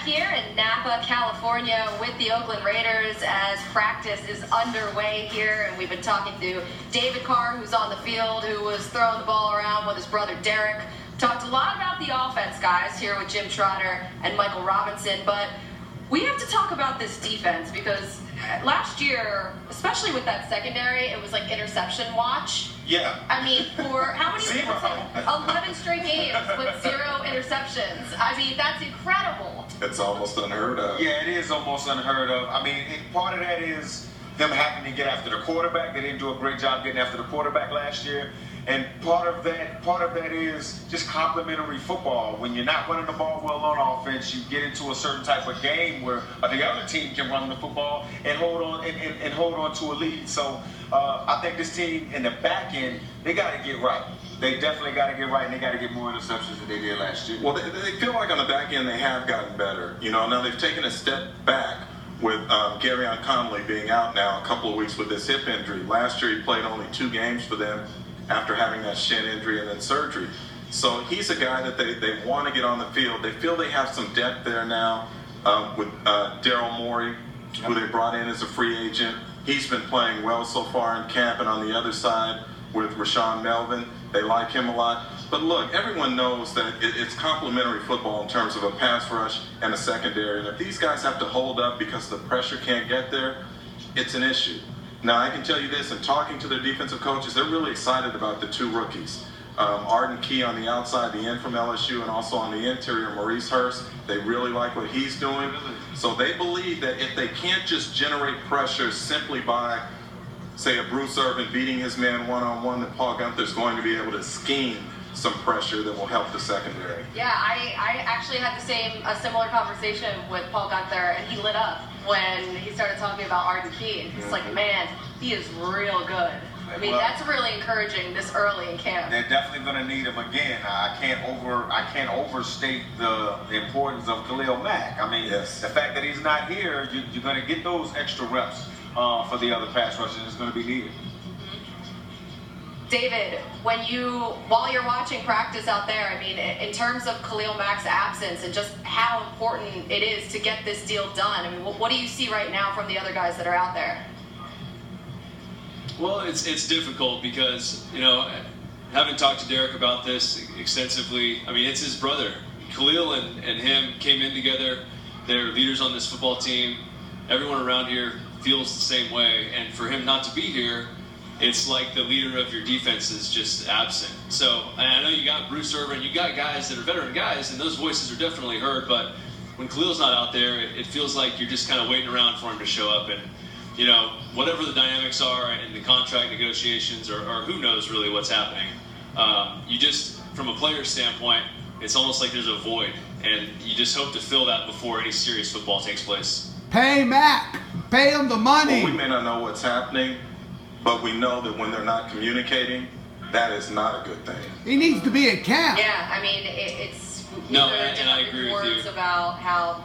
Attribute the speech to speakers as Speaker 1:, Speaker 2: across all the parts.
Speaker 1: here in Napa, California with the Oakland Raiders as practice is underway here, and we've been talking to David Carr, who's on the field, who was throwing the ball around with his brother Derek. Talked a lot about the offense, guys, here with Jim Trotter and Michael Robinson, but we have to talk about this defense because last year, especially with that secondary, it was like interception watch.
Speaker 2: Yeah.
Speaker 1: I mean, for how many years? 11 straight games with 0 interceptions. I mean, that's incredible.
Speaker 2: It's almost unheard of.
Speaker 3: Yeah, it is almost unheard of. I mean, part of that is them having to get after the quarterback. They didn't do a great job getting after the quarterback last year. And part of that is just complementary football. When you're not running the ball well on offense, you get into a certain type of game where the other team can run the football and hold on to a lead. So I think this team in the back end, they got to get right. They definitely got to get right, and they got to get more interceptions than they did last year.
Speaker 2: Well, they feel like on the back end they have gotten better. You know, now they've taken a step back with Garyon Conley being out now a couple of weeks with this hip injury. Last year he played only 2 games for them after having that shin injury and then surgery. So he's a guy that they want to get on the field. They feel they have some depth there now with Daryl Morey, who they brought in as a free agent. He's been playing well so far in camp, and on the other side with Rashawn Melvin, they like him a lot. But look, everyone knows that it's complementary football in terms of a pass rush and a secondary. And if these guys have to hold up because the pressure can't get there, it's an issue. Now, I can tell you this, in talking to their defensive coaches, they're really excited about the 2 rookies. Arden Key on the outside, the end from LSU, and also on the interior, Maurice Hurst. They really like what he's doing. So they believe that if they can't just generate pressure simply by, say, a Bruce Irvin beating his man one-on-one, that Paul Guenther's going to be able to scheme some pressure that will help the secondary.
Speaker 1: Yeah, I actually had a similar conversation with Paul Guenther, and he lit up when he started talking about Arden Key. And he's like, man, he is real good. I mean, that's really encouraging this early in camp.
Speaker 3: They're definitely going to need him again. I can't overstate the importance of Khalil Mack. I mean,
Speaker 2: yes.
Speaker 3: The fact that he's not here, you're going to get those extra reps for the other pass rushers. It's going to be needed.
Speaker 1: David, while you're watching practice out there, I mean, in terms of Khalil Mack's absence and just how important it is to get this deal done, I mean, what do you see right now from the other guys that are out there?
Speaker 4: Well, it's difficult because, you know, having talked to Derek about this extensively, I mean, it's his brother. Khalil and him came in together. They're leaders on this football team. Everyone around here feels the same way, and for him not to be here, it's like the leader of your defense is just absent. So, and I know you got Bruce Irvin, you got guys that are veteran guys, and those voices are definitely heard, but when Khalil's not out there, it feels like you're just kind of waiting around for him to show up. And, you know, whatever the dynamics are in the contract negotiations, or who knows really what's happening, you just, from a player's standpoint, it's almost like there's a void, and you just hope to fill that before any serious football takes place.
Speaker 5: Pay Mac. Pay him the money.
Speaker 2: Well, we may not know what's happening, but we know that when they're not communicating, that is not a good thing.
Speaker 5: He needs to be at camp.
Speaker 1: Yeah, I mean, it's
Speaker 4: no, and I agree with you
Speaker 1: about how.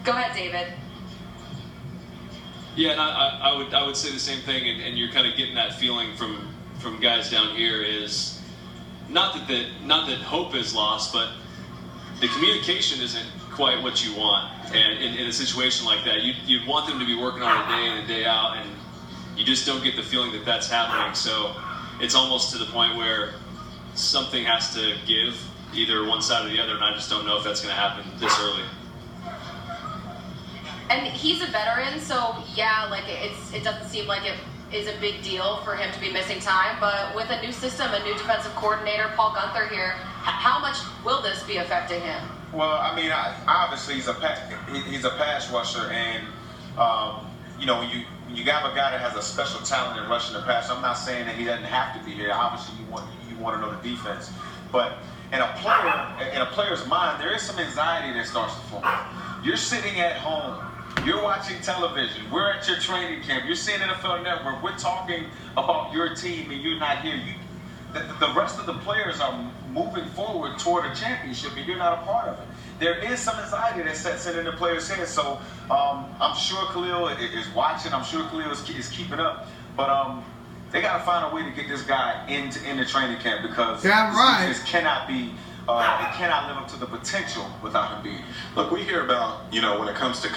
Speaker 1: Go ahead, David.
Speaker 4: Yeah, and I would say the same thing, and you're kind of getting that feeling from guys down here is not that hope is lost, but the communication isn't quite what you want. And in a situation like that, you'd want them to be working on it day in and day out, and you just don't get the feeling that that's happening. So it's almost to the point where something has to give, either one side or the other, and I just don't know if that's going to happen this early.
Speaker 1: And he's a veteran, so yeah, like it doesn't seem like it is a big deal for him to be missing time. But with a new system, a new defensive coordinator, Paul Guenther here, how much will this be affecting him?
Speaker 3: Well, I mean, obviously he's a pass rusher, and you know, when you got a guy that has a special talent in rushing the pass, I'm not saying that he doesn't have to be here. Obviously, you want to know the defense, but in a player's mind, there is some anxiety that starts to form. You're sitting at home. You're watching television. We're at your training camp. You're seeing NFL Network. We're talking about your team, and you're not here. The rest of the players are moving forward toward a championship, and you're not a part of it. There is some anxiety that sets in the players' heads. So I'm sure Khalil is watching. I'm sure Khalil is keeping up. But they got to find a way to get this guy into training camp because
Speaker 5: this cannot
Speaker 3: be it cannot live up to the potential without him being here.
Speaker 2: Look, we hear about, when it comes to